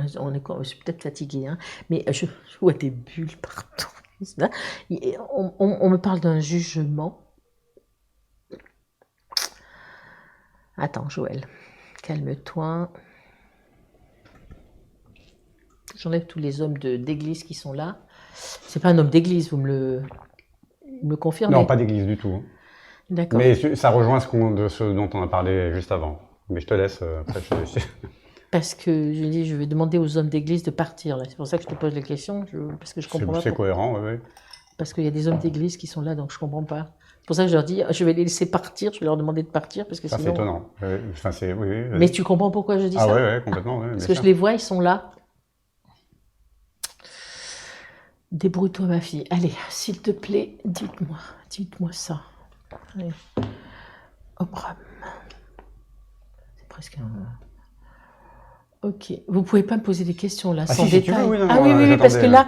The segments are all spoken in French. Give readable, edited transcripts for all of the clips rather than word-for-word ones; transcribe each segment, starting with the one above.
je suis peut-être fatiguée, hein, mais je vois des bulles partout. Là, on me parle d'un jugement. Attends, Joël, calme-toi. J'enlève tous les hommes d'église qui sont là. C'est pas un homme d'église, vous me confirmez? Non, pas d'église du tout. D'accord. Mais ça rejoint ce dont on a parlé juste avant. Mais je te laisse, après Parce que je dis, je vais demander aux hommes d'église de partir. C'est pour ça que je te pose la question, parce que je comprends pas. C'est cohérent, oui. Parce qu'il y a des hommes d'église qui sont là, donc je comprends pas. C'est pour ça que je leur dis, je vais les laisser partir, je vais leur demander de partir, parce que Ça, sinon... c'est étonnant. Enfin, oui, Mais tu comprends pourquoi je dis ça? Ah ouais, complètement. Ouais, parce que je les vois, ils sont là. Débrouille-toi, ma fille. Allez, s'il te plaît, dites-moi ça. Allez. Obram. C'est presque un... Ok, vous pouvez pas me poser des questions là, sans détail. Si tu veux, oui, non, ah oui, parce que là,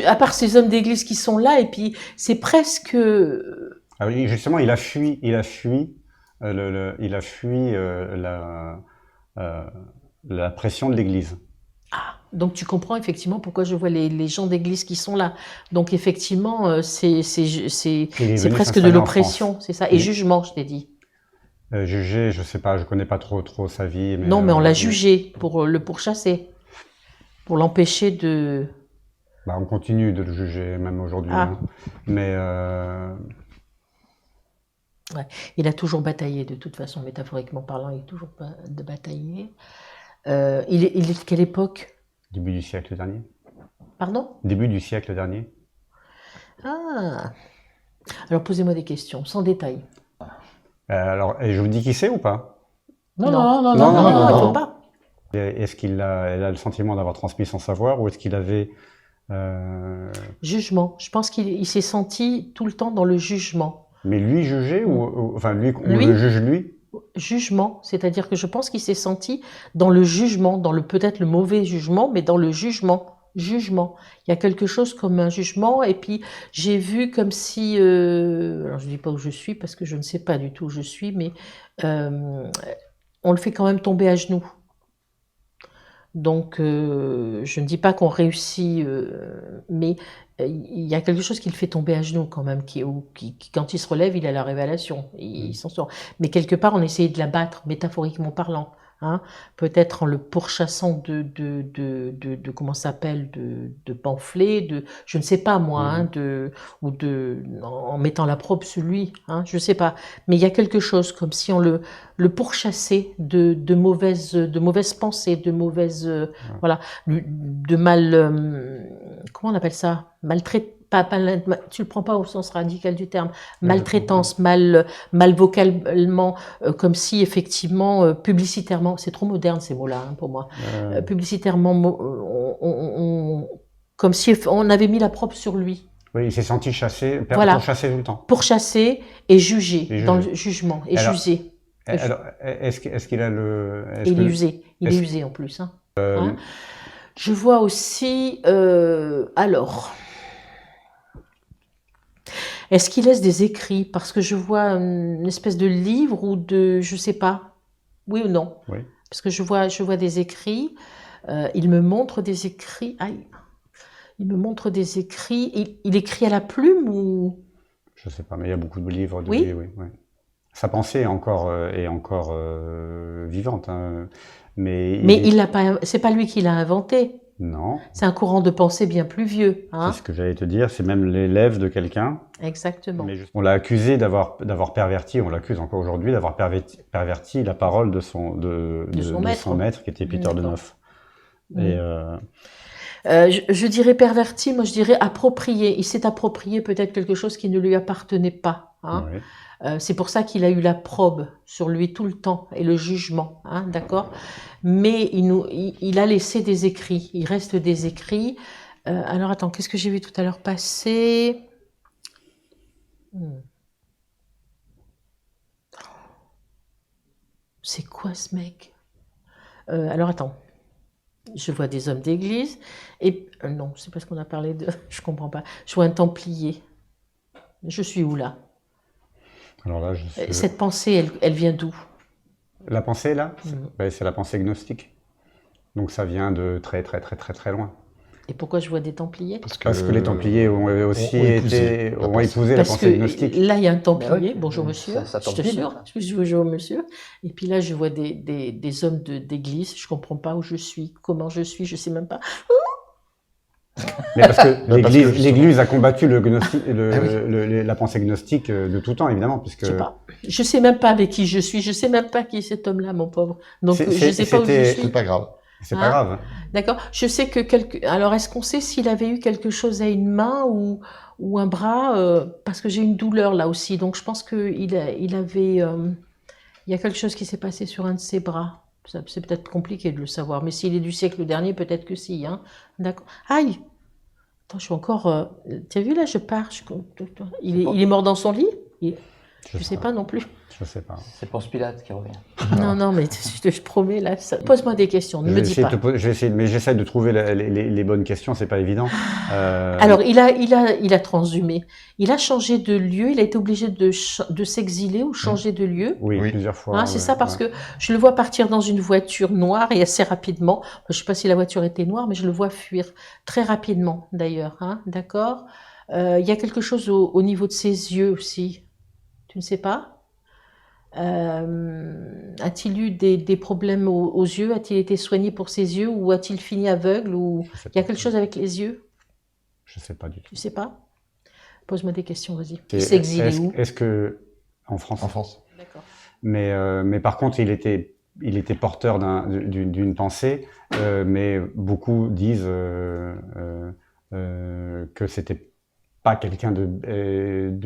à part ces hommes d'église qui sont là, et puis c'est presque... Ah oui, justement, il a fui la pression de l'Église. Ah, donc tu comprends effectivement pourquoi je vois les gens d'église qui sont là. Donc effectivement, c'est presque de l'oppression, c'est ça. Et jugement, je t'ai dit. Jugé, je sais pas, je connais pas trop sa vie. Mais, non, mais on l'a jugé pour le pourchasser, pour l'empêcher de... Bah, on continue de le juger, même aujourd'hui. Ah. Hein. Mais... Ouais. Il a toujours bataillé, de toute façon, métaphoriquement parlant, il est toujours de batailler. Il est de quelle époque? Début du siècle dernier. Pardon? Début du siècle dernier. Ah. Alors posez-moi des questions, sans détail. Alors, et je vous dis qui c'est ou pas? Non, il ne faut pas. Est-ce elle a le sentiment d'avoir transmis son savoir, ou est-ce qu'il avait... Jugement. Je pense qu'il s'est senti tout le temps dans le jugement. Mais lui juger, enfin lui, on le juge lui? Jugement, c'est-à-dire que je pense qu'il s'est senti dans le jugement, dans peut-être le mauvais jugement, mais dans le jugement. Jugement. Il y a quelque chose comme un jugement, et puis j'ai vu comme si, alors je dis pas où je suis parce que je ne sais pas du tout où je suis, mais on le fait quand même tomber à genoux. Donc je ne dis pas qu'on réussit, mais il y a quelque chose qui le fait tomber à genoux quand même, qui quand il se relève, il a la révélation, il s'en sort. Mais quelque part, on essayait de l'abattre, métaphoriquement parlant. Hein, peut-être en le pourchassant de comment ça s'appelle, de pamphlets, je ne sais pas moi, hein, en mettant la probe sur lui, hein, je ne sais pas. Mais il y a quelque chose comme si on le pourchassait de mauvaises pensées, de mauvaises, voilà, de mal, comment on appelle ça, maltraitance. Tu le prends pas au sens radical du terme, maltraitance, mal vocalement, comme si effectivement, publicitairement, c'est trop moderne ces mots-là hein, pour moi, publicitairement, comme si on avait mis la probe sur lui. Oui, il s'est senti chassé, voilà. pourchassé tout le temps. Pourchassé et jugé, dans le jugement, et jugé. Alors, est-ce qu'il a le... il est usé en plus. Hein. Hein je vois aussi, alors... Est-ce qu'il laisse des écrits? Parce que je vois une espèce de livre ou de... Je sais pas. Oui ou non? Oui. Parce que je vois des écrits. Il me montre des écrits. Aïe. Il me montre des écrits. Il écrit à la plume ou... Je sais pas, mais il y a beaucoup de livres de lui, oui. Sa pensée est encore vivante. Hein. Mais il l'a pas... C'est pas lui qui l'a inventé. Non. C'est un courant de pensée bien plus vieux. Hein. C'est ce que j'allais te dire, c'est même l'élève de quelqu'un. Exactement. Mais on l'a accusé d'avoir perverti, on l'accuse encore aujourd'hui d'avoir perverti la parole de son maître qui était Peter de Neuf. Et je dirais perverti, moi je dirais approprié. Il s'est approprié peut-être quelque chose qui ne lui appartenait pas. Hein. Oui. C'est pour ça qu'il a eu la probe sur lui tout le temps et le jugement, hein, d'accord. Mais il a laissé des écrits, il reste des écrits. Alors attends, qu'est-ce que j'ai vu tout à l'heure passer? C'est quoi ce mec? Alors attends. Je vois des hommes d'église, et non, c'est parce qu'on a parlé de... Je comprends pas. Je vois un templier. Je suis où là? Alors là, cette pensée, elle vient d'où? La pensée là, c'est la pensée gnostique. Donc ça vient de très très très très très loin. Et pourquoi je vois des Templiers? Parce que les Templiers ont aussi ont épousé la pensée gnostique. Là, il y a un Templier. Bonjour monsieur. Ça je te jure. Bonjour monsieur. Et puis là, je vois des hommes d'église. Je comprends pas où je suis, comment je suis, je sais même pas. Mais parce que l'Église a combattu la pensée gnostique de tout temps, évidemment, puisque. Je sais pas. Je sais même pas avec qui je suis. Je sais même pas qui est cet homme-là, mon pauvre. Donc je sais pas où je suis. C'est pas grave. C'est pas grave. D'accord. Je sais que alors, est-ce qu'on sait s'il avait eu quelque chose à une main ou un bras parce que j'ai une douleur là aussi. Donc je pense que il avait. Il y a quelque chose qui s'est passé sur un de ses bras. C'est peut-être compliqué de le savoir, mais s'il est du siècle dernier, peut-être que si. Hein. D'accord. Aïe. Attends, je suis encore. Tu as vu là, je pars. Il est mort dans son lit. Je sais pas non plus. Je sais pas. C'est Ponce Pilate qui revient. Non, mais je promets là. Pose-moi des questions. Ne me dis pas. Mais j'essaie de trouver les bonnes questions. C'est pas évident. Alors, il a transhumé. Il a changé de lieu. Il a été obligé de s'exiler ou changer de lieu. Oui, plusieurs fois. Hein, c'est ça, parce que je le vois partir dans une voiture noire et assez rapidement. Je sais pas si la voiture était noire, mais je le vois fuir très rapidement d'ailleurs. Hein, d'accord. Il y a quelque chose au niveau de ses yeux aussi. Tu ne sais pas? A-t-il eu des problèmes aux yeux? A-t-il été soigné pour ses yeux ou a-t-il fini aveugle ou il y a quelque chose avec les yeux? Je sais pas du tout. Tu sais pas? Pose-moi des questions, vas-y. Il s'est exilé où? Est-ce que en France? En France. D'accord. Mais par contre, il était porteur d'une pensée, mais beaucoup disent que c'était pas quelqu'un de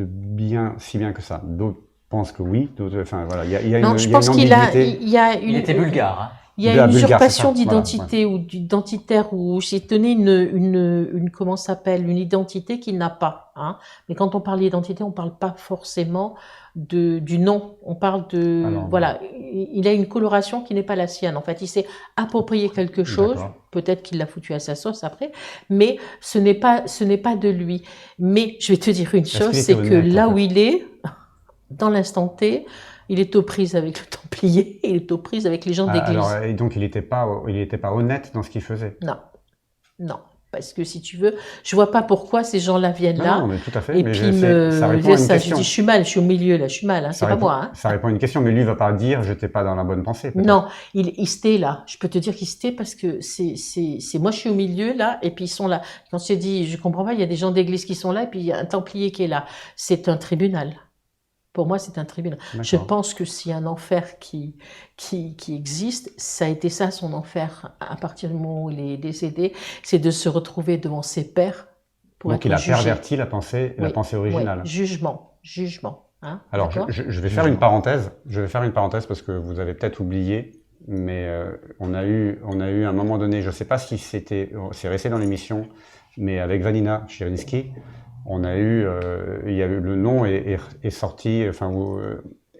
bien, si bien que ça. D'autres pensent que oui. D'autres, enfin voilà, il y a non, une, je pense qu'il il était bulgare. Hein. Il y a une usurpation d'identité ou d'identitaire où j'ai donné une comment s'appelle, une identité qu'il n'a pas. Hein. Mais quand on parle d'identité, on parle pas forcément du nom. On parle de voilà, il a une coloration qui n'est pas la sienne. En fait, il s'est approprié quelque chose. Peut-être qu'il l'a foutu à sa sauce après, mais ce n'est pas de lui. Mais je vais te dire une chose, c'est que là où il est, dans l'instant T, il est aux prises avec le Templier, il est aux prises avec les gens d'église. Alors, et donc il n'était pas honnête dans ce qu'il faisait. Non, parce que si tu veux, je vois pas pourquoi ces gens-là viennent là. Non, mais tout à fait. Et mais puis ça répond à une question. Je dis, je suis mal, je suis au milieu là, je suis mal. Hein, c'est pas moi. Hein. Ça répond à une question, mais lui va pas dire, je n'étais pas dans la bonne pensée. Non, il se tait là. Je peux te dire qu'il se tait parce que c'est moi je suis au milieu là, et puis ils sont là. Quand je te dis, je comprends pas, il y a des gens d'église qui sont là, et puis il y a un Templier qui est là. C'est un tribunal. Pour moi, c'est un tribunal. Je pense que s'il y a un enfer qui existe, ça a été ça son enfer à partir du moment où il est décédé, c'est de se retrouver devant ses pairs pour donc être il a jugé. perverti la pensée originale. Oui, jugement. Hein, alors je vais faire une parenthèse. Je vais faire une parenthèse parce que vous avez peut-être oublié, mais on a eu à un moment donné, je ne sais pas si c'est resté dans l'émission, mais avec Vanina Chirinsky. On a eu, il y a eu le nom est sorti, enfin,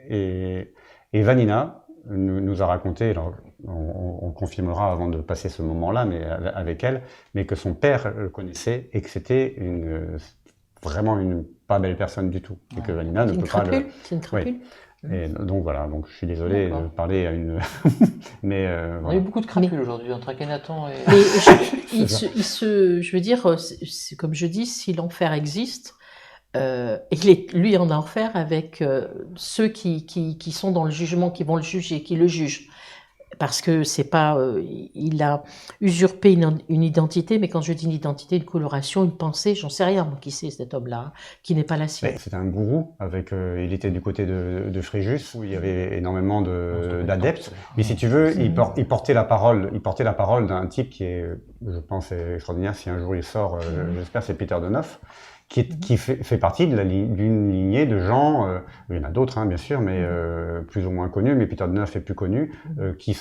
et Vanina nous a raconté, alors on confirmera avant de passer ce moment-là, mais avec elle, mais que son père le connaissait et que c'était vraiment une pas belle personne du tout, et que Vanina ne peut pas le. C'est une crapule. Oui. Et donc voilà, donc je suis désolé de parler à une. Mais on a eu beaucoup de crapules aujourd'hui entre Akhenaton et. Mais je veux dire, comme je dis, si l'enfer existe, il est lui en enfer avec ceux qui sont dans le jugement, qui vont le juger, qui le jugent. Parce que c'est pas, il a usurpé une identité, mais quand je dis une identité, une coloration, une pensée, j'en sais rien, moi, qui c'est cet homme-là, qui n'est pas la sienne. C'est un gourou, il était du côté de Fréjus, où il y avait énormément d'adeptes. Mais si tu veux, il portait la parole d'un type qui est, je pense, extraordinaire. Si un jour il sort, j'espère, c'est Peter de Neuf. Qui fait partie d'une lignée de gens, il y en a d'autres, hein, bien sûr, mais plus ou moins connus, mais Peter de Neuf est plus connu, qui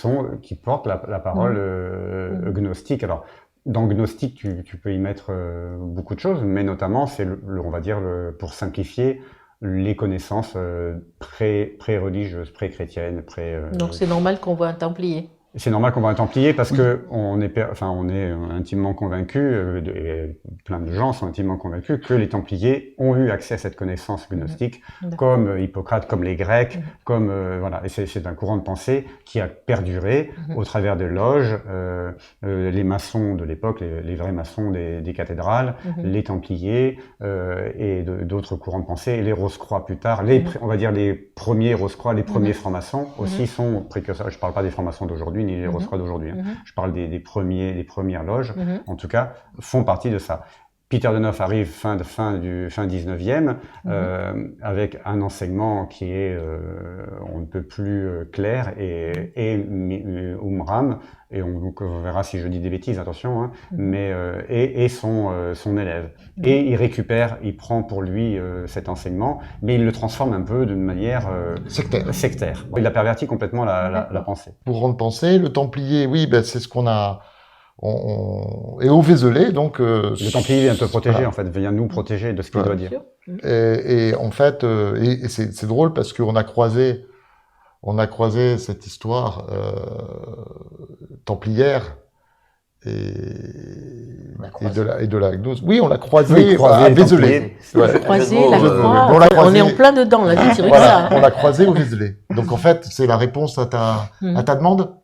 portent la parole gnostique. Alors, dans gnostique, tu peux y mettre beaucoup de choses, mais notamment, c'est on va dire, pour simplifier, les connaissances pré-religieuses, pré-chrétiennes, Donc c'est normal qu'on voit un Templier. C'est normal qu'on voit un Templier parce que on est intimement convaincus, plein de gens sont intimement convaincus que les Templiers ont eu accès à cette connaissance gnostique, comme Hippocrate, comme les Grecs, comme voilà. Et c'est un courant de pensée qui a perduré au travers des loges, les maçons de l'époque, les vrais maçons des cathédrales, les Templiers et d'autres courants de pensée, les Rose-Croix plus tard, on va dire les premiers Rose-Croix, les premiers francs-maçons aussi sont précurseurs. Je parle pas des francs-maçons d'aujourd'hui ni les Rose-Croix d'aujourd'hui. Je parle des premières loges, en tout cas, font partie de ça. Peter de Neuf arrive fin 19e, avec un enseignement qui est on ne peut plus clair et Umram, et on verra si je dis des bêtises, attention, mais et son élève. Et il prend pour lui cet enseignement, mais il le transforme un peu d'une manière sectaire. Il a perverti complètement la pensée. Courant de pensée, le Templier, oui, ben c'est ce qu'on a. Et au Vézelay, donc... le Templier vient te protéger, en fait, vient nous protéger de ce qu'il doit dire. Et en fait, c'est drôle parce qu'on a croisé cette histoire templière et de la gnose. Oui, on l'a croisé à Vézelay. On est en plein dedans, là, je dirais ça. On l'a croisé au Vézelay. Donc en fait, c'est la réponse à ta demande.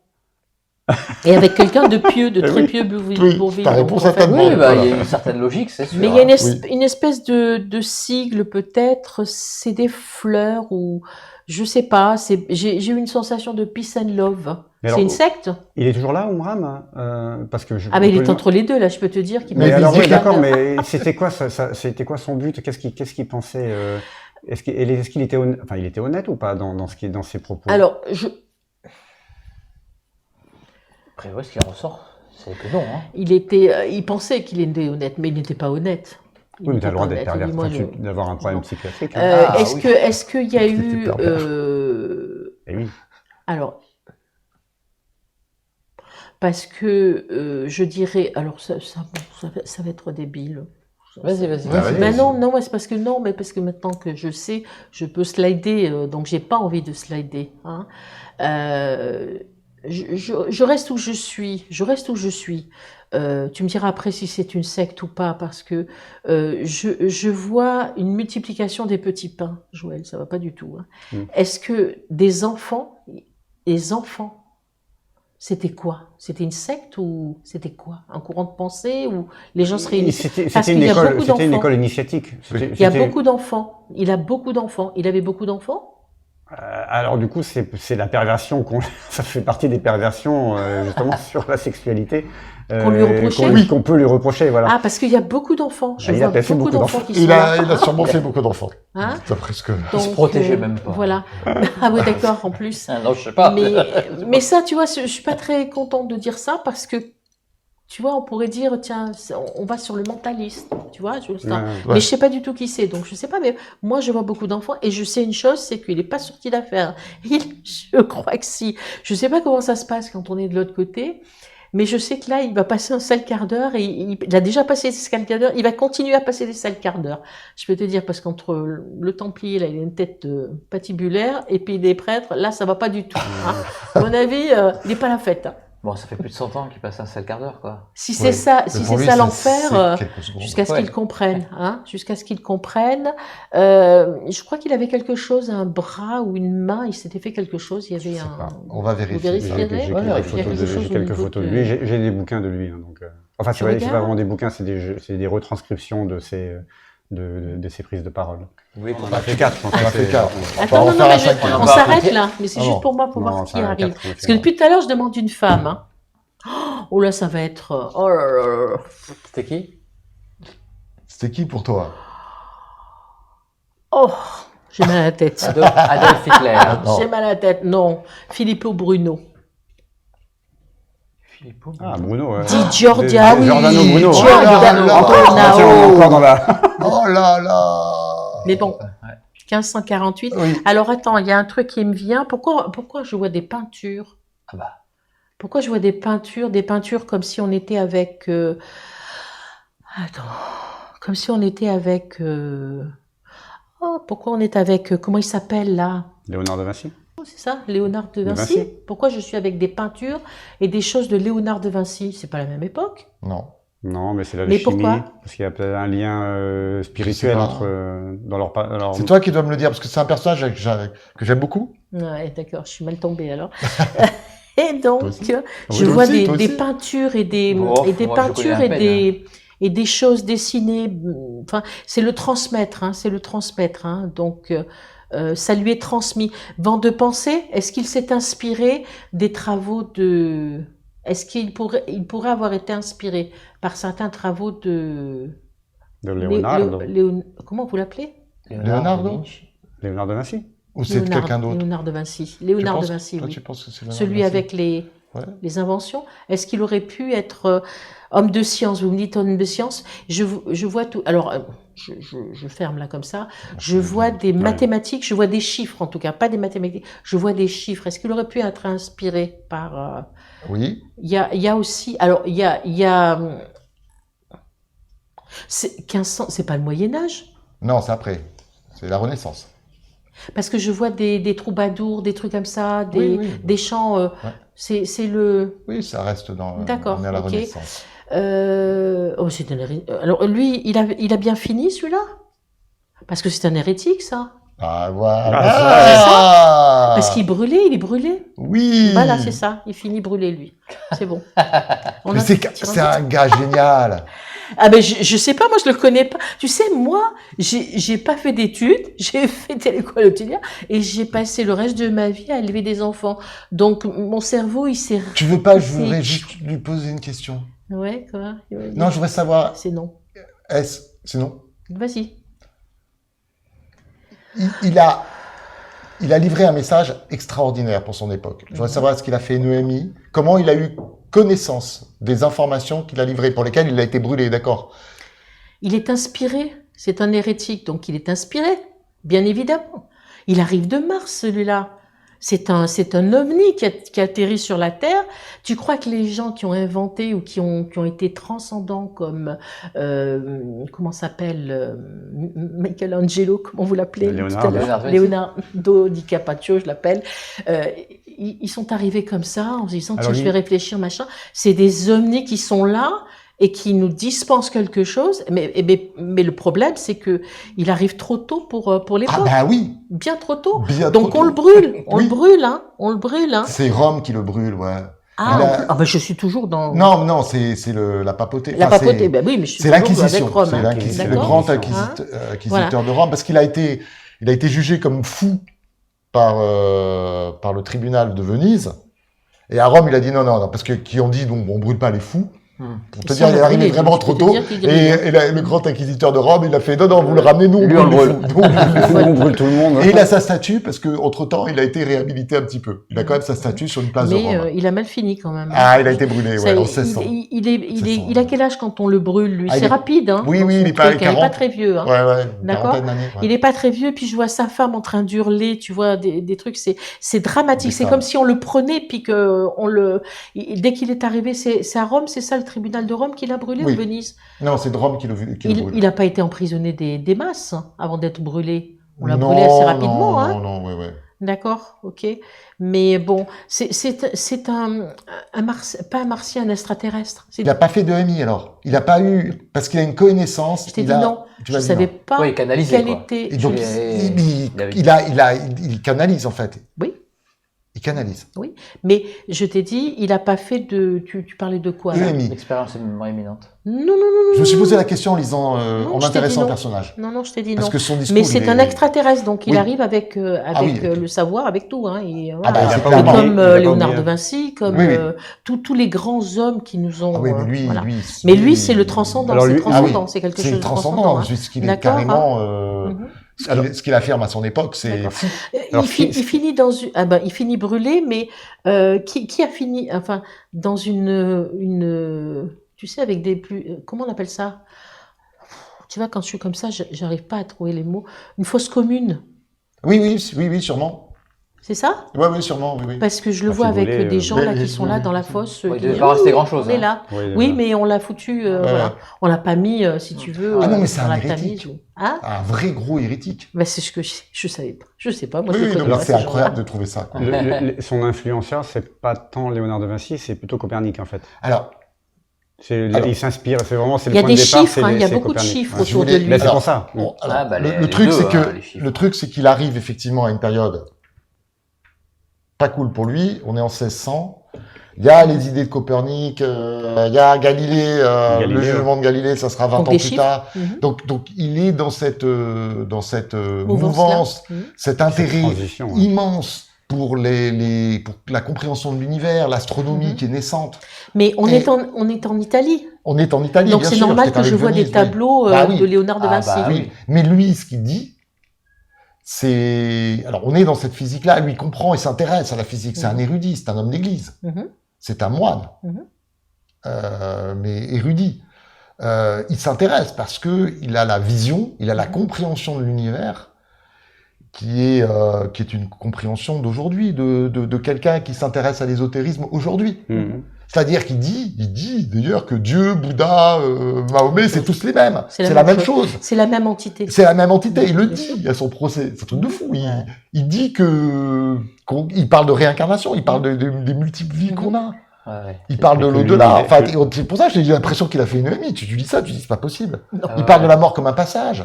Et avec quelqu'un de pieux, de très pieux Bourvil. Ta réponse à ta demande. Oui, il y a une certaine logique, c'est sûr. Mais il y a une espèce de sigle, peut-être, c'est des fleurs ou je sais pas. J'ai eu une sensation de peace and love. C'est une secte. Il est toujours là, Umram, parce que mais il est entre les deux là. Je peux te dire qu'il. Mais alors oui, d'accord. Mais c'était quoi son but? Qu'est-ce qu'il pensait? Est-ce qu'il était honnête, il était honnête ou pas dans ses propos? Alors Après, ce qui ressort, c'est que non. Il pensait qu'il était honnête, mais il n'était pas honnête. Oui, mais tu as le droit d'être pervers, d'avoir un problème psychiatrique. Est-ce qu'il y a eu... Eh oui. Alors, parce que je dirais... Alors, ça va être débile. Vas-y. Non, c'est parce que maintenant que je sais, je peux slider, donc j'ai pas envie de slider. Je reste où je suis. Tu me diras après si c'est une secte ou pas, parce que je vois une multiplication des petits pains, Joël, ça va pas du tout. Est-ce que les enfants, c'était quoi? C'était une secte ou c'était quoi? Un courant de pensée ou les gens se réunissaient? C'était une école initiatique. Il y a beaucoup d'enfants. Il a beaucoup d'enfants. Il avait beaucoup d'enfants? Alors du coup, c'est la perversion ça fait partie des perversions justement sur la sexualité qu'on lui reprochait, qu'on peut lui reprocher, voilà. Ah, parce qu'il y a beaucoup d'enfants. Il a fait beaucoup d'enfants. Il a sûrement fait beaucoup d'enfants. D'après ce que. Il se protégeait même pas. Voilà. Ah oui, d'accord. En plus. Non, je sais pas. Mais ça, tu vois, je suis pas très contente de dire ça parce que. Tu vois, on pourrait dire, tiens, on va sur le mentaliste, tu vois, mais je sais pas du tout qui c'est, donc je sais pas, mais moi je vois beaucoup d'enfants et je sais une chose, c'est qu'il est pas sorti d'affaire. Je crois que si. Je sais pas comment ça se passe quand on est de l'autre côté, mais je sais que là, il va passer un sale quart d'heure et il a déjà passé des sales quarts d'heure, il va continuer à passer des sales quarts d'heure. Je peux te dire, parce qu'entre le Templier, là, il a une tête patibulaire, et puis les prêtres, là, ça va pas du tout. À mon avis, il n'est pas la fête. Bon, ça fait plus de 100 ans qu'il passe un sale quart d'heure, quoi. Si c'est ça l'enfer, jusqu'à ce qu'ils comprennent, jusqu'à ce qu'ils comprennent. Je crois qu'il avait quelque chose, un bras ou une main, il s'était fait quelque chose, il y avait On va vérifier. J'ai quelques photos de lui, j'ai des bouquins de lui, donc. Enfin, c'est pas vraiment des bouquins, c'est des retranscriptions de ses prises de parole. Oui, on a fait 4, je pense. On a fait 4. Attends, on s'arrête là, mais c'est juste pour moi, pour voir ce qui arrive. Parce que depuis tout à l'heure, je demande une femme. Oh là, ça va être... Oh là là. C'était qui? C'était qui pour toi? Oh, j'ai mal à la tête. Adolf Hitler. J'ai mal à la tête, non. Filippo Bruno. Ah, Bruno, ouais. Di Giordano, oui. Giordano Bruno. Encore dans la... Oh là là. Mais bon, 1548. Oui. Alors attends, il y a un truc qui me vient. Pourquoi je vois des peintures? Pourquoi je vois des peintures comme si on était avec... comme si on était avec... pourquoi on est avec... comment il s'appelle là? Léonard de Vinci. c'est ça, Léonard de De Vinci. Vinci. Pourquoi je suis avec des peintures et des choses de Léonard de Vinci? C'est pas la même époque. Non. Non, mais c'est la Mais chimie. pourquoi? Parce qu'il y a peut-être un lien spirituel pas. entre dans leur. C'est toi qui dois me le dire, parce que c'est un personnage que j'aime beaucoup. Ouais, d'accord, je suis mal tombée alors. Et donc, Toi aussi. je Toi vois aussi, toi des aussi. peintures et des, Bon, et des moi, je peintures connais à peine, et des choses dessinées. Enfin, c'est le transmettre, hein, c'est le transmettre. Hein, donc, ça lui est transmis. Vent de pensée, est-ce qu'il s'est inspiré des travaux de... Est-ce qu'il pourrait avoir été inspiré par certains travaux de... De Leonardo. Comment vous l'appelez? Leonardo da Vinci. Léonard de Vinci. Ou c'est quelqu'un d'autre? Léonard de Vinci. Tu Léonard penses- de Vinci, toi, oui. tu penses que c'est Léonard Celui de Vinci? avec Ouais. les inventions. Est-ce qu'il aurait pu être homme de science? Vous me dites homme de science. Je vois tout. Alors, je ferme là comme ça. Je vois des mathématiques, je vois des chiffres en tout cas, pas des mathématiques. Je vois des chiffres. Est-ce qu'il aurait pu être inspiré par... Oui. Il y a aussi... Alors, il y a c'est 1500, c'est pas le Moyen-Âge? Non, c'est après. C'est la Renaissance. Parce que je vois des troubadours, des trucs comme ça, Oui. des chants... c'est le... Oui, ça reste dans. D'accord, On est à la ok. Renaissance. Oh, c'est alors lui, il a bien fini celui-là? Parce que c'est un hérétique, ça. Ah, voilà. Ah, Parce qu'il brûlait, il est brûlé. Oui. Voilà, c'est ça. Il finit brûlé, lui. C'est bon. On Mais a c'est un gars génial. Ah ben je sais pas, moi je le connais pas. Tu sais, moi, j'ai pas fait d'études, j'ai fait l'école hôtelière et j'ai passé le reste de ma vie à élever des enfants. Donc mon cerveau, il s'est... Tu veux pas, je voudrais juste lui poser une question. Ouais, quoi? Non, je voudrais savoir, C'est non. sinon, Vas-y. il a livré un message extraordinaire pour son époque. Je voudrais savoir ce qu'il a fait Noémie, comment il a eu connaissance des informations qu'il a livrées, pour lesquelles il a été brûlé, d'accord? Il est inspiré. C'est un hérétique, donc il est inspiré, bien évidemment. Il arrive de Mars, celui-là. C'est un ovni qui atterrit sur la Terre. Tu crois que les gens qui ont inventé ou qui ont été transcendants comme comment s'appelle Michelangelo, comment vous l'appelez Leonardo. tout à l'heure Leonardo. Leonardo Di Carpaccio, je l'appelle. Ils sont arrivés comme ça en se disant Alors, tiens, je vais réfléchir, machin. C'est des ovnis qui sont là et qui nous dispensent quelque chose. Mais le problème, c'est que il arrive trop tôt pour Ah l'époque. bah oui, Bien trop tôt. bien Donc trop on tôt. le brûle, on Oui. le brûle, hein. On le brûle, hein. C'est Rome qui le brûle, ouais. Ah, Il a- ah ben je suis toujours dans Non, c'est la papauté. la Enfin, papauté. Ben oui, mais je suis c'est toujours l'Inquisition. avec Rome. C'est hein. l'Inquisition, le D'accord. grand Hein. inquisiteur de Rome, parce qu'il a été jugé comme fou par le tribunal de Venise. Et à Rome, il a dit non, parce que qui ont dit donc on brûle pas les fous. Pour te Et dire, ça, il est on arrivé brûle, vraiment je trop peux te tôt. dire qu'il grille, hein. Et le grand inquisiteur de Rome, il a fait non, vous le ramenez, nous Lui, on brûle le les fous. Donc, On brûle tout le monde. et il a sa statue parce que entre temps, il a été réhabilité un petit peu. Il a quand même sa statue sur une place de Mais Rome. il a mal fini quand même. Ah, il a été brûlé, Ça, ouais, en il, 1600. il a quel âge quand on le brûle, lui? Ah, il C'est est- rapide, hein. Oui, dans oui, son il est pas truc, hein. Il est pas 40. très vieux, hein. Ouais, une D'accord. quarantaine d'années. Ouais. Il est pas très vieux, puis je vois sa femme en train d'hurler, tu vois, des trucs, c'est dramatique. Des C'est femmes. comme si on le prenait, puis que dès qu'il est arrivé, c'est à Rome, c'est ça le tribunal de Rome qui l'a brûlé Oui. ou Venise? Non, c'est de Rome qui le brûle. Il n'a pas été emprisonné des masses hein, avant d'être brûlé. On l'a Non, brûlé assez rapidement, hein. Non, ouais. D'accord, ok. Mais bon, c'est pas un martien, un extraterrestre. Il n'a pas fait de MI alors. Il n'a pas eu, parce qu'il a une connaissance. Je t'ai il dit a- non. Tu Je vas ne dire savais non. pas Oui, canalisé, quelle quoi. était. Et donc, Il il canalise en fait. Oui. Il canalise. Mais je t'ai dit, il n'a pas fait de. Tu parlais de quoi là? EMI. L'expérience est vraiment éminente. Non. Je me suis posé la question en lisant, Non, en je t'ai dit m'intéressant non. au personnage. Non, je t'ai dit Parce non. que son discours. Mais c'est il un est- extraterrestre, donc il Oui. arrive avec, oui, ok. le savoir, avec tout. Hein, et, Ah bah, voilà. c'est il a pas clairement. Et oublié, comme il a pas Léonard oublié. de Vinci, comme Oui. tous les grands hommes qui nous ont. Ah oui, mais lui, voilà. lui. Mais lui, c'est le transcendant. Alors C'est lui- transcendant. C'est quelque C'est chose de transcendant. transcendant, Hein. puisqu'il est D'accord, carrément. Mhm. Ce qu'il affirme à son époque, c'est D'accord. fou. Alors, Il finit dans une, il finit brûlé, mais qui a fini, enfin, dans une, tu sais, avec des plus, comment on appelle ça? Tu vois, quand je suis comme ça, j'arrive pas à trouver les mots. Une fosse commune. Oui, sûrement. C'est ça? Oui, sûrement, oui. Parce que je le Ah, vois si vous avec voulez, des gens là mais- qui sont là dans la fosse. Ouais, il qui devait disent, pas rester oh, grand-chose, On est hein. là. Oui, Oui, mais on l'a foutu, voilà. On l'a pas mis, si tu veux, Ah non, mais c'est dans un la hérétique. tamise. Hein? Un vrai gros hérétique. Bah, c'est ce que je savais pas. Je sais pas, moi Oui, je oui, le non, connais mais pas. c'est ces gens-là. incroyable de trouver ça. quoi. Son influenceur, c'est pas tant Léonard de Vinci, c'est plutôt Copernic en fait. Alors, Il s'inspire, c'est le Il y a point des de départ, chiffres, c'est hein, il y a c'est beaucoup de Copernic. chiffres Ouais. si vous autour de voulez- lui. Mais c'est alors, pour ça. bon, alors, Ah, bah, le les truc, deux, c'est hein, que les chiffres. le truc, c'est qu'il arrive effectivement à une période pas cool pour lui. On est en 1600. Il y a les idées de Copernic, il y a Galilée, Galilée, le jugement de Galilée, ça sera 20 Donc ans des plus chiffres. tard. Mhm. Donc il est dans cette Mouvance-là. mouvance, Mhm. cet intérêt transition, ouais. immense pour pour la compréhension de l'univers, l'astronomie Mhm. qui est naissante. Mais on Et- est en Italie. On est en Italie, Donc bien c'est sûr, normal c'était que je avec vois des Venise, oui. tableaux Bah oui. de Léonard de Ah, Vinci. bah Oui, mais lui, ce qu'il dit, c'est... Alors, on est dans cette physique-là, lui, il comprend et s'intéresse à la physique. C'est un érudit, c'est un homme d'église. Mhm. C'est un moine, Mhm. mais érudit. Il s'intéresse parce que il a la vision, il a la compréhension de l'univers qui est une compréhension d'aujourd'hui, de quelqu'un qui s'intéresse à l'ésotérisme aujourd'hui. Mhm. C'est-à-dire qu'il dit d'ailleurs que Dieu, Bouddha, Mahomet, c'est tous les mêmes. C'est C'est la la même même chose. C'est la même entité. C'est la même entité, il le Bien sûr. dit à son procès, c'est un truc de fou. Ouais. Il dit il parle de réincarnation, il parle des multiples vies qu'on a. Ouais. Il parle de que lui, l'au-delà. il- Enfin, c'est pour ça que j'ai l'impression qu'il a fait une EMI. Tu dis ça, tu dis c'est pas possible. Non. Ah Il ouais. parle de la mort comme un passage.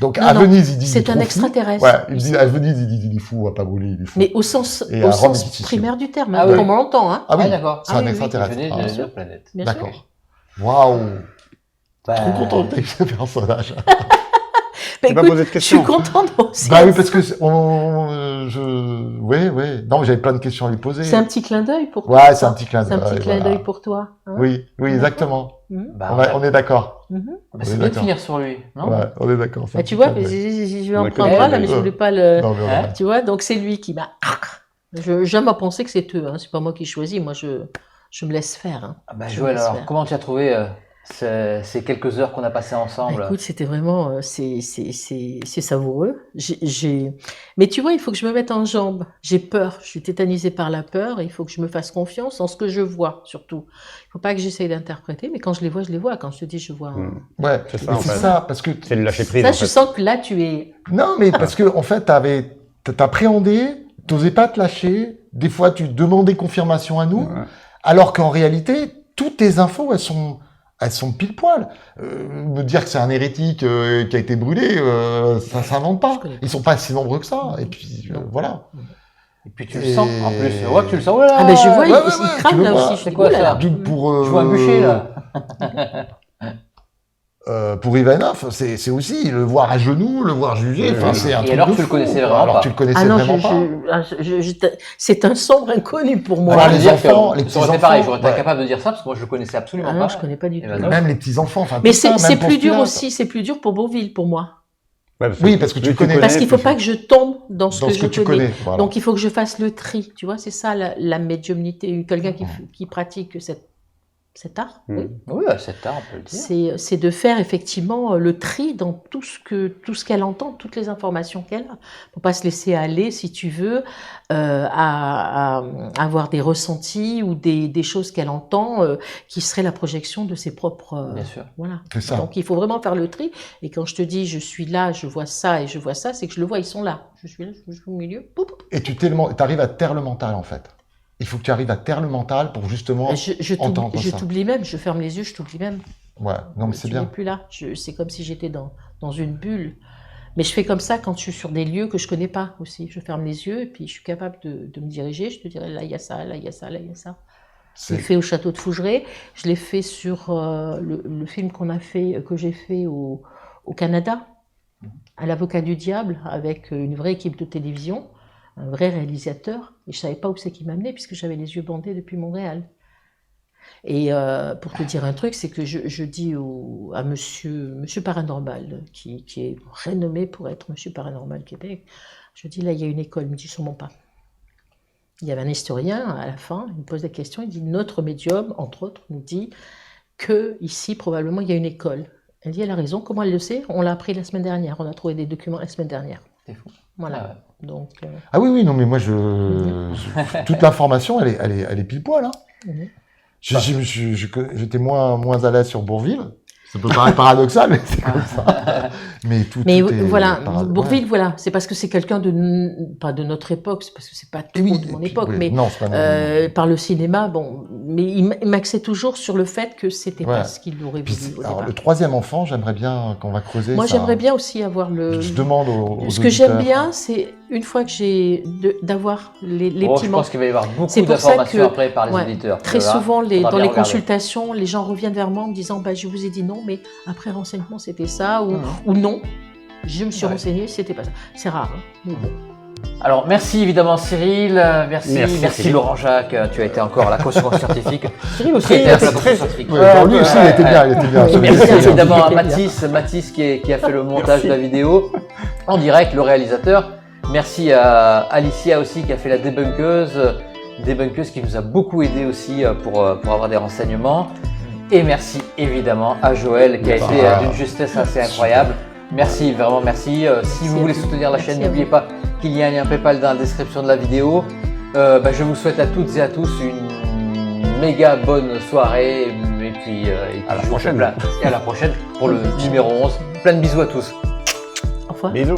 Donc Non, à non, Venise, il dit il est c'est trop un fou. extraterrestre. Ouais, il dit à Venise, il dit il est fou, on va pas brûler, il est fou. Mais au sens, Et à Rome, il dit, si, primaire du terme, Ah hein, oui. comme on l'entend. Hein. Ah oui, d'accord. c'est Ah un oui, oui, extraterrestre. Venez Ah, de bien notre sûr. planète. Bien sûr. D'accord. Waouh. Bah, Trop content avec ce personnage. Bah, T'as pas écoute, posé de je questions. suis contente aussi. Bah oui, parce que ouais. Non, j'avais plein de questions à lui poser. C'est un petit clin d'œil pour toi. Ouais, c'est un petit clin C'est un d'œil. petit clin voilà. d'œil pour toi. hein. Oui, exactement. Mhm. bah, On est d'accord. Mhm. bah, on est c'est bien de d'accord. finir sur lui, non? Ouais, on est d'accord. c'est un Bah, petit tu vois, clin d'œil. je vais en On a prendre compris. un là, mais je voulais pas le. Non, mais on a- Hein Tu vois, donc c'est lui qui m'a. J'aime à penser que c'est eux. Hein. C'est pas moi qui choisis. Moi, je me laisse faire. Hein. Ah bah, Je Joël, laisse alors, faire. comment tu as trouvé ces quelques heures qu'on a passées ensemble? Bah, écoute, c'était vraiment, c'est savoureux. Mais tu vois, il faut que je me mette en jambe. J'ai peur. Je suis tétanisée par la peur. Et il faut que je me fasse confiance en ce que je vois, surtout. Il faut pas que j'essaye d'interpréter, mais quand je les vois, je les vois. Quand je te dis, je vois. Mhm. Ouais, C'est ça, mais en c'est fait. ça, parce que... C'est le lâcher prise. Ça, en je fait. sens que là, tu es. Non, mais parce que, en fait, t'appréhendais, t'osais pas te lâcher, des fois, tu demandais confirmation à nous, Ouais. alors qu'en réalité, toutes tes infos, elles sont pile poil. Me dire que c'est un hérétique qui a été brûlé, ça s'invente pas. Je connais pas. Ils sont pas si nombreux que ça. Et puis, Non. voilà. Et puis tu le sens, en plus. Je vois que tu le sens. Oh là Ah, ben je vois, ouais, il ouais, il crame tu le là vois. aussi. Je C'est dis, quoi oulala. ça Donc, Je vois un bûcher, là. Pour Ivanov, c'est aussi le voir à genoux, le voir juger. Oui, Enfin, oui. c'est un Et truc alors, de tu le fou. connaissais vraiment Alors pas. tu le connaissais Ah non, vraiment pas. c'est un sombre inconnu pour moi. Alors, Je veux les dire enfants, que les ça aurait été petits pareil, enfants, j'aurais été ouais. incapable de dire ça parce que moi je le connaissais absolument Ah non, pas. je connais pas du Et tout. ben, Même les petits enfants. Enfin, Mais tout ça, c'est même plus dur Postulate. aussi, c'est plus dur pour Beauville, pour moi. Ouais, Oui, parce que tu plus connais. Parce qu'il faut plus- pas que je tombe dans ce Dans que ce je que tu connais. connais. Voilà. Donc il faut que je fasse le tri, tu vois, c'est ça la médiumnité. Quelqu'un qui pratique cet art, Mhm. oui. Oui, à cet art, on peut le dire. C'est de faire effectivement le tri dans tout ce qu'elle entend, toutes les informations qu'elle a. Faut pas se laisser aller, si tu veux, à avoir des ressentis ou des choses qu'elle entend qui seraient la projection de ses propres. Bien sûr. Voilà. C'est ça. Donc il faut vraiment faire le tri. Et quand je te dis je suis là, je vois ça et je vois ça, c'est que je le vois, ils sont là. Je suis là, je suis au milieu. Poup, poup. Et tu arrives à taire le mental, en fait. Il faut que tu arrives à taire le mental pour justement entendre Je ça. t'oublie même, je ferme les yeux, je t'oublie même. Ouais, non, mais c'est Tu n'es bien. plus là. C'est comme si j'étais dans une bulle. Mais je fais comme ça quand je suis sur des lieux que je connais pas aussi. Je ferme les yeux et puis je suis capable de me diriger. Je te dirais là il y a ça, là il y a ça, là il y a ça. Je l'ai C'est fait au château de Fougeray. Je l'ai fait sur le film que j'ai fait au Canada, à l'avocat du diable, avec une vraie équipe de télévision, un vrai réalisateur. Et je savais pas où c'est qui m'amenait puisque j'avais les yeux bandés depuis Montréal. Et pour te dire un truc, c'est que je dis à monsieur Paranormal, qui est renommé pour être Monsieur Paranormal Québec, je dis là il y a une école, il me dit sûrement pas. Il y avait un historien à la fin, il me pose des questions, il dit notre médium, entre autres, nous dit que ici probablement il y a une école. Elle dit elle a raison, comment elle le sait? On l'a appris la semaine dernière, on a trouvé des documents la semaine dernière. C'est fou. Voilà. Donc, Ah oui, non, mais moi, toute l'information, elle est pile poil. Hein. J'étais moins à l'aise sur Bourvil. Ça peut paraître paradoxal, mais c'est comme ça. Mais tout est voilà, Bourvil, voilà, c'est parce que c'est quelqu'un pas de notre époque, c'est parce que c'est pas tout de mon époque, mais non, c'est pas par le cinéma, bon, mais il m'axait toujours sur le fait que c'était pas ce qu'il aurait voulu au départ. Le troisième enfant, j'aimerais bien qu'on va creuser. Moi, j'aimerais bien aussi avoir Je demande aux Ce que j'aime bien, c'est une fois que j'ai d'avoir les petits je pense qu'il va y avoir beaucoup d'informations après par les éditeurs. Très souvent, dans les consultations, les gens reviennent vers moi en me disant je vous ai dit non, mais après renseignement, c'était ça, ou non. Je me suis renseigné, c'était pas ça. C'est rare. Hein. Alors, merci évidemment Cyril, merci Laurent Jacques, tu as été encore à la caution scientifique. Cyril aussi, il lui aussi, il était bien. Merci évidemment à Mathis qui a fait le montage de la vidéo en direct, le réalisateur. Merci à Alicia aussi qui a fait la débunkeuse qui nous a beaucoup aidé aussi pour avoir des renseignements. Et merci évidemment à Joël qui a été d'une justesse assez incroyable. Merci, vraiment merci. Si vous voulez soutenir la chaîne, n'oubliez pas qu'il y a un lien PayPal dans la description de la vidéo. Je vous souhaite à toutes et à tous une méga bonne soirée et puis à la prochaine. Et à la prochaine pour le numéro 11. Plein de bisous à tous. Au revoir. Bisous.